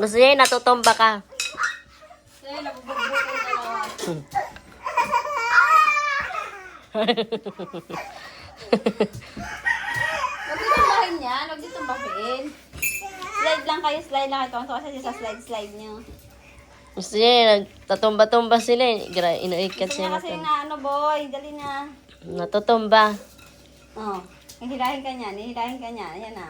Gusto niya yung natutumba ka. Huwag ditumbahin yan. Huwag ditumbahin. Slide lang kayo. Slide lang kayo. Tuwang-tuwa siya sa slide niyo. Gusto niya yung nagtatumba-tumba sila. Inuikat Gusto siya niya kasi na ano boy. Dali na. natutumba. Oh. Hihilahin ka niyan. Hihilahin ka niyan. Ayan na.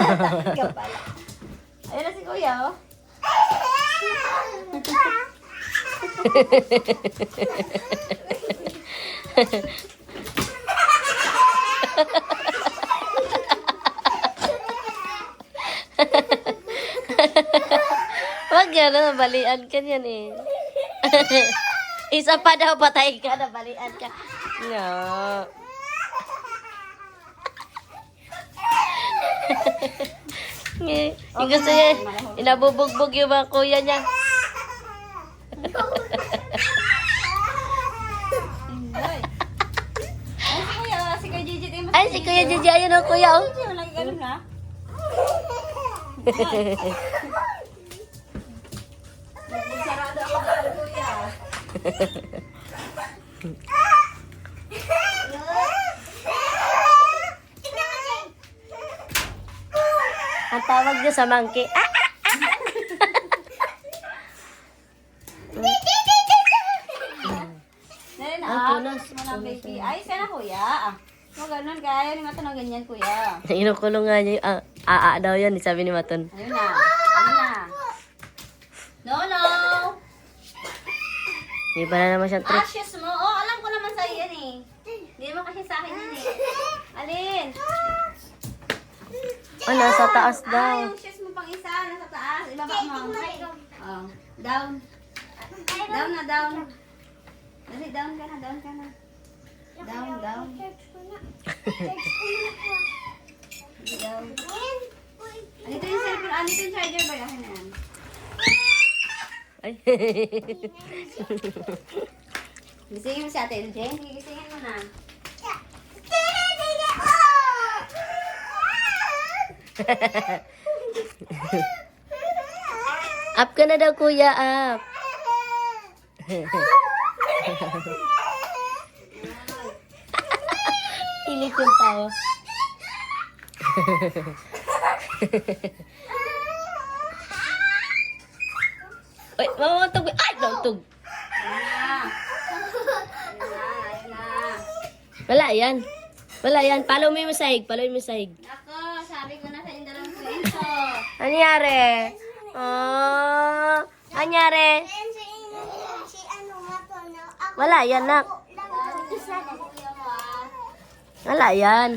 Takot ka pala. Ayan na si kuya oh. Wag gano'n, balian ka niyan eh. Isa pa daw, patay ka na, balian ka. No. Yung gusto niya, inabubugbog yung mga kuya niya. Si kuya Gigi. Ay, si Kuya Gigi, ayun o, kuya o. Gigi, lagi ganun na. Sarado ako ng kuya. Ang tawag niya sa monkey. Ah! Dali na, Ay, tunas. mo na baby. Ay, sana kuya. Mo ganun, kaya ni Maton ng ganyan kuya. Inukulong nga niya yung daw yan, sabi ni Maton. Ayun na. Ayun na. No, no. Hindi pa na naman siyang trip. Ashes mo. Oh, alam ko naman sa'yo yan eh. Hindi mo kasi sa akin yan eh. Alin? Oh, nasa taas Ah, daw. yung shoes mo pang isa. Nasa taas. Ibaba mo. Oh, down. Down na, down. Dali, down ka na, down ka na. Down, down. Down. Anito yung cellphone, anito yung charger ba? Akin na yan. Ay. Gisingin mo si Ate Jane. Gisingin mo na. Up ka na daw, kuya, up. Hilit yung tao. Uy, mamamantog. Ay, nautog. Ayun na. Wala yan. Wala yan. Follow mo yung sahig. Follow mo yung sahig. Ako, sabi ko na sa inyo dalawang kwento. Anyari? Oh, anyari? Wala yan, nak. Wala yan.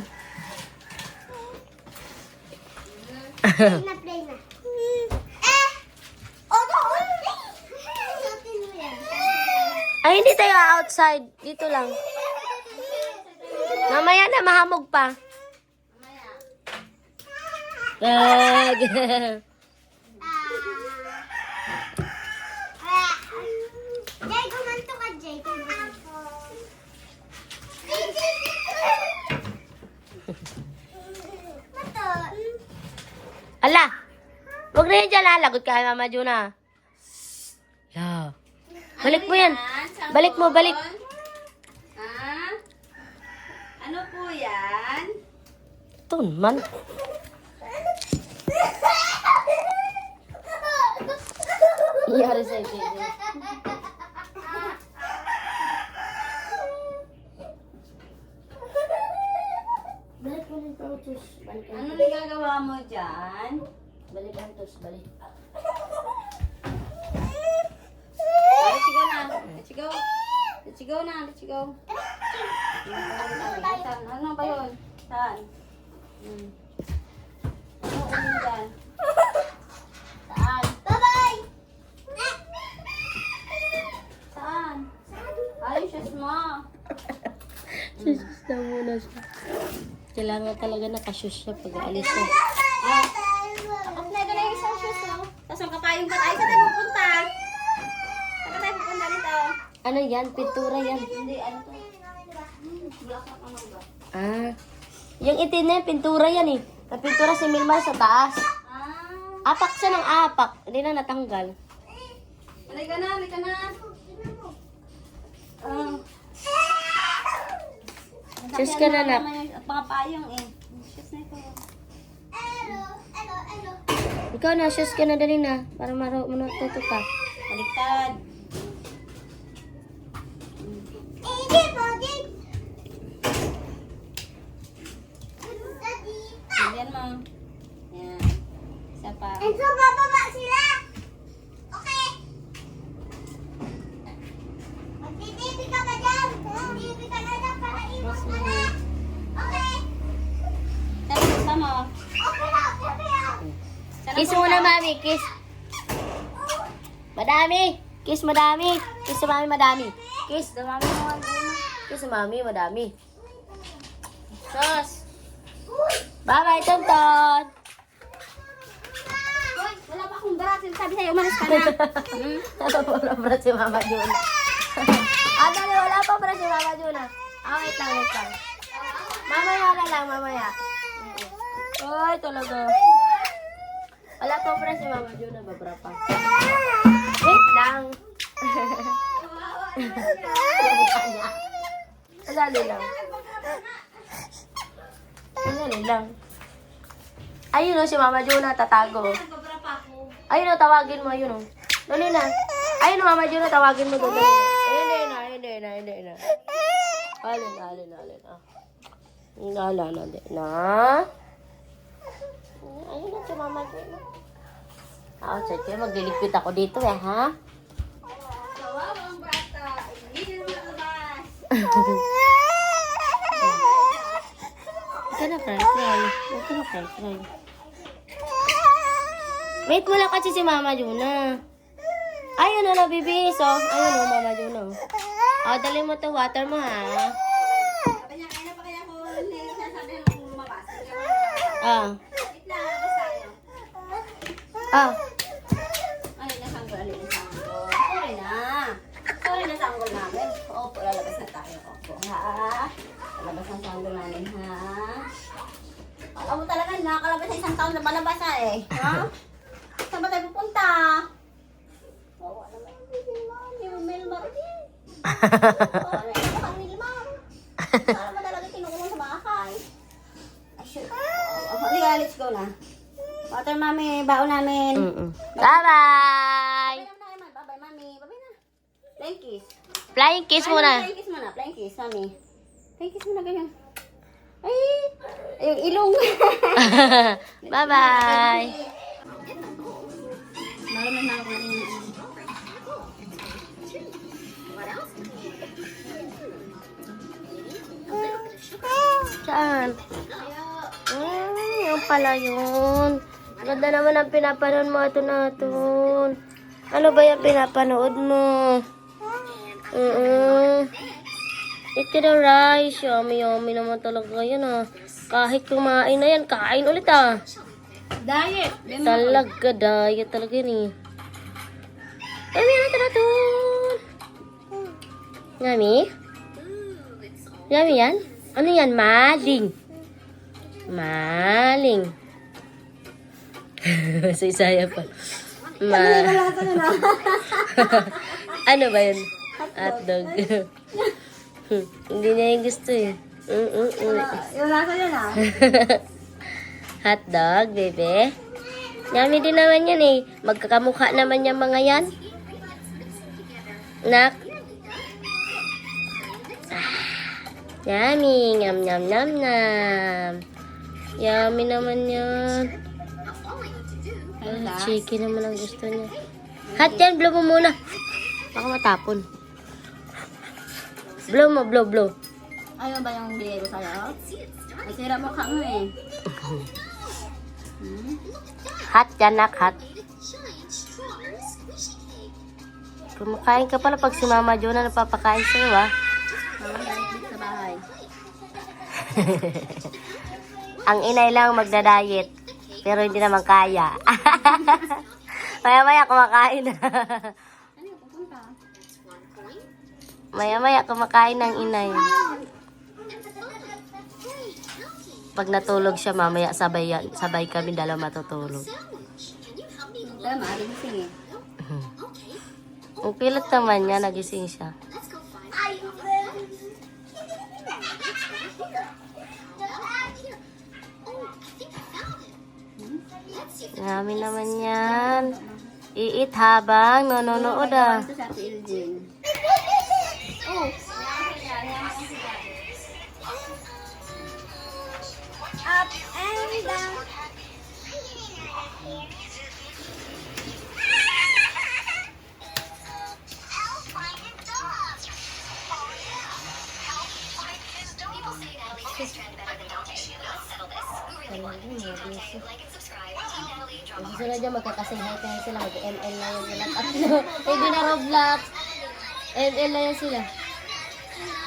Ay, hindi tayo outside. Dito lang. Mamaya na, mahamog pa. Gag. Jay, kumanto ka, Jay. Ala, huwag na yan dyan, lalagot ka kay Mama Juna. La. Balik mo yan. Balik mo, balik. Ha? Ano po yan? Ito man. Iyari sa ito. Balik mo rin ito, tus. Balik Ano nagagawa mo dyan? Balik ang tus, balik. Let's go na. Let's go. Let's go na. Let's go. Saan? Ano ba yun? Saan? Ano dyan? Saan? Bye-bye! Kailangan talaga nakashoes siya pag aalis siya. Tapos na yung isang shoes, oh. Tapos ang kapayong pa tayo. Saan tayo pupunta? Saan tayo pupunta dito? Ano yan? Pintura yan. Hindi, ano to? Black na kamang ba? Ah. Yung itim na yan, pintura yan eh. Napintura si Milmar sa taas. Apak siya ng apak. Hindi na natanggal. Halika na, halika na. Shoes ka na, nak. Pangapayong eh. Shoes na ito. Ikaw na, shoes ka na dali na. Para matuto ka. Baliktad. Yan mo. Yan. Isa pa. Enzo, bababa sila! Okay! Magtitipi ka ba dyan? Magtitipi ka na dyan para iwas ka na! Okay! Tapos isa mo. Okay na! Okay na! Kiss muna, mami. Kiss. Madami. Kiss, madami. Kiss sa mami, madami. Kiss. Dumami mo. Kiss sa mami, madami. Sus. Bye-bye, Tonton. Hoy, wala pa akong bra. Sabi sa'yo, umalis ka na. Wala pa si Mama Juna. Dali, wala pa para si Mama Juna. Wait lang, wait lang. Mamaya na lang, mamaya. Ay, talaga. Wala pa para si Mama Juna, babra pa. Wait lang. Dali lang. Dali lang. Ayun o, si Mama Juna, tatago. Nagbabra pa ako. Ayun o, tawagin mo, ayun o. Dali na. Ayun o, Mama Juna, tawagin mo doon. Ayun na, ayun na, ayun na. Alin na, alin na, alin na. Alin na, alin na. Ayun na, si Mama Juna. Sige, magliligpit ako dito ha. Kawawang bata. Hindi na makalabas. Huwag ka na, fry. Huwag ka na, fry. Wait mo lang kasi si Mama Juna. Ayun na, bibis, oh. Ayun o, Mama Juna. Dali mo to water mo, ha. Kanya, kaya na pa kaya ako hindi sasabi nung lumabas. Wait lang, labas tayo. Ay, nasanggol, alin nasanggol. Sorry na. Sorry na sanggol namin. Opo, lalabas na tayo. Opo, ha? Lalabas ang sanggol namin, ha? Alam mo talaga, nakakalabas sa isang taon na balabas, ha, eh. Ha? Saan ba tayo pupunta? Oo, alam mo yung baby mo. Hindi mo Melmar. Oo, ano yung bakang Melmar. Alam mo talaga kinukulong sa bahay. Ay, sure. Halika, let's go na. Water, mami. Baon namin. Bye-bye! Bye-bye, mami. Bye-bye na. Flying kiss. Flying kiss muna. Flying kiss muna. Flying kiss, mami. Flying kiss muna, ganyan. Ay, yung ilong. Bye-bye! Maraming na ako na rin. Saan? Yung pala yun. Ganda naman ang pinapanood mo ito natin. Ano ba yung pinapanood mo? Ito na rice. Yummy, yummy naman talaga yan ah. Kahit kumain na yan, kain ulit ah. Diet. Talaga, diet talaga yan eh. Yummy natin natin. Yummy? Yummy yan? Ano yan? Maling. Maling. Sa isaya pa. Ano ba yun? Hotdog. Hindi niya yung gusto eh. Yung nasa yun ah. Hotdog, bebe. Yummy din naman yan eh. Magkakamukha naman yung mga yan. Nak. Yummy. Nyam, nyam, nyam, nyam. Yummy naman yan. Chicken naman ang gusto niya. Hot yan, blow mo muna. Baka matapon. Blow mo, blow, blow. Ayaw ba yung bigay ko sa'yo? Ay, sira mo ka mo eh. Hot yan, nak, hot. Kumakain ka pala pag si Mama Juna napapakain sa'yo, ah. Mama, dahil sa bahay. Ang inay lang magda-diet. Pero hindi naman kaya. Maya-maya kumakain na. Ano yung pupunta? Maya-maya kumakain ng inay. Pag natulog siya, mamaya sabay kami dalawa matutulog. Tama, maaari gising eh. Ang pilat naman niya, nagising siya. Namin naman yan. Iit habang nanonood ah. Ito sa Ate Iljen. Up and down. Susunod niya magkakasinghay tayo sila. Mag-ML na yun sila. Hindi na Roblox. ML na yan sila.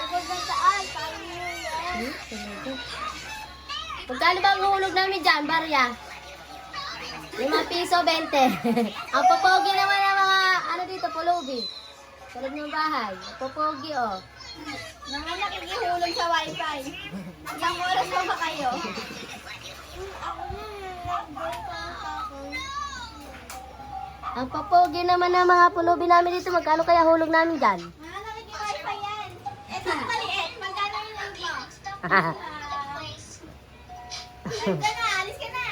Pupunta saan? Paano yun? Magkano ba ang hulog namin dyan, Barya? 5 piso, 20. Ang popogi naman ng mga, ano dito, pulubi. Sa loob ng bahay. Popogi, oh. Mga nakikihulog sa wifi. Ilang oras pa ba kayo? Ang popogi naman ng mga pulubi namin dito. Magkano kaya hulog namin dyan? Mga nakiki-wifi yan. Ito maliit. Magkano yung load mo? Alis ka na, alis ka na.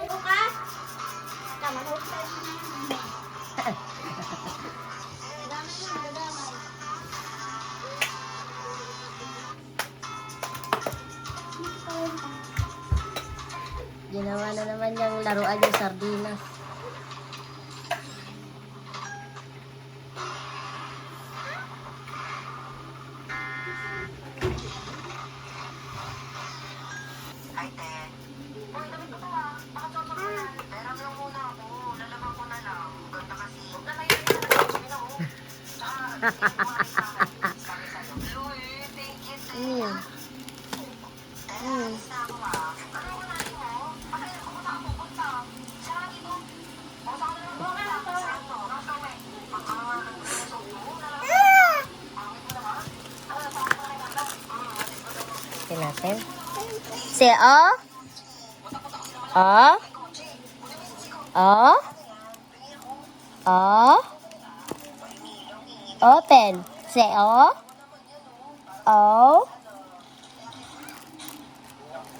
Bukas? Tama, bukas. Ginawa na naman yung laruan yung sardinas. Ano yan? Tingnan natin. Say O. O. O. O. Open. Say O. O.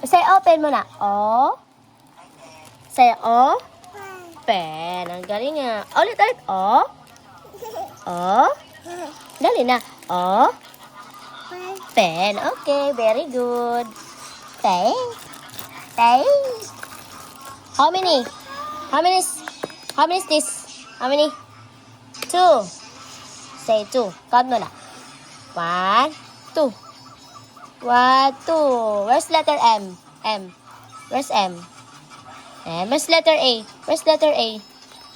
Say open muna. O. Say O. Pen. Ang galing nga. Ulit. O. O. Dali na. O. Pen. Okay, very good. Thanks. How many? How many is this? How many? 2. Say 2. Count mo na. 1, 2. 1, 2. Where's letter M? M. Where's M? M. Where's letter A? Where's letter A?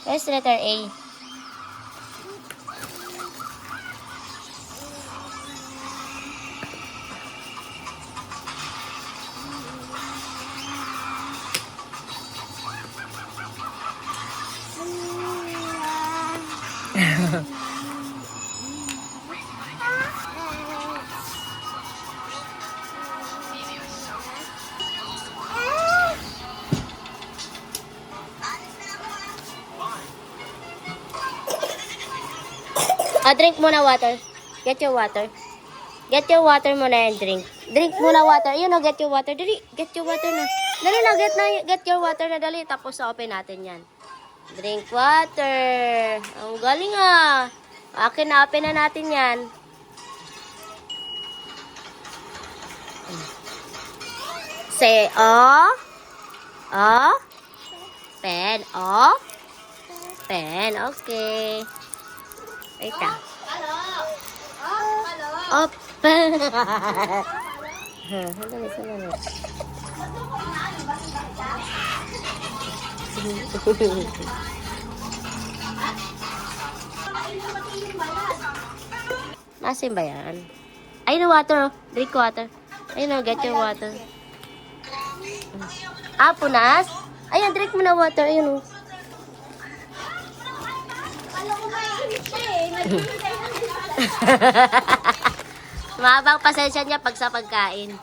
Where's letter A? Drink muna water. Get your water. Get your water muna and drink. Drink muna water. You know, get your water. Dali, get your water na. Dali na, get your water na dali. Tapos open natin yan. Drink water. Ang galing ah. Akin na, open na natin yan. Say O. O. Pen. O. Pen. Okay. Wait ah. Hello? Open. Sandali. Nasaan ba yan? Ay, Ayun na water, oh. Drink water. Ayun na, get your water. Ah, punas? Ayun, drink mo na water. Ayun, oh. Kala ko mainit siya eh. Mahabang pasensya niya pag sa pagkain.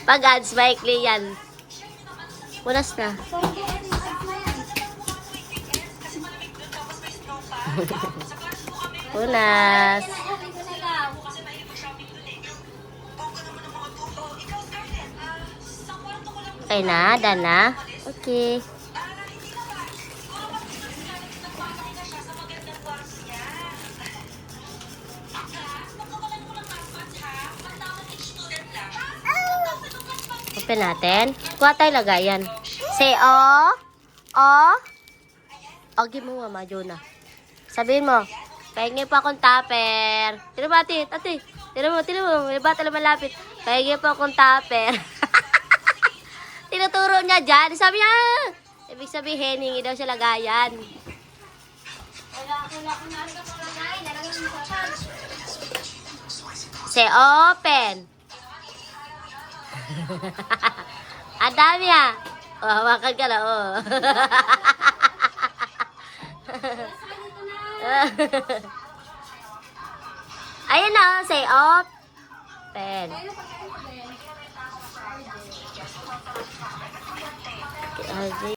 Pag ads, maikli yan. Punas na. Punas. Okay na, done na. Okay. Open natin. Kuha tayo lagayan. Say, oh. Oh. O, give mo mama, Jonah. Sabihin mo, pahingi po akong tupper. Tira mo, ate. Tira mo. Bata na malapit. Pahingi po akong tupper. Tinuturo niya dyan. Sabi niya, ibig sabihin, hingi daw siya lagayan. Say, open. Ang dami ah. Oh, hawakan ka na, oh. Ayun na, oh, say open. Okay,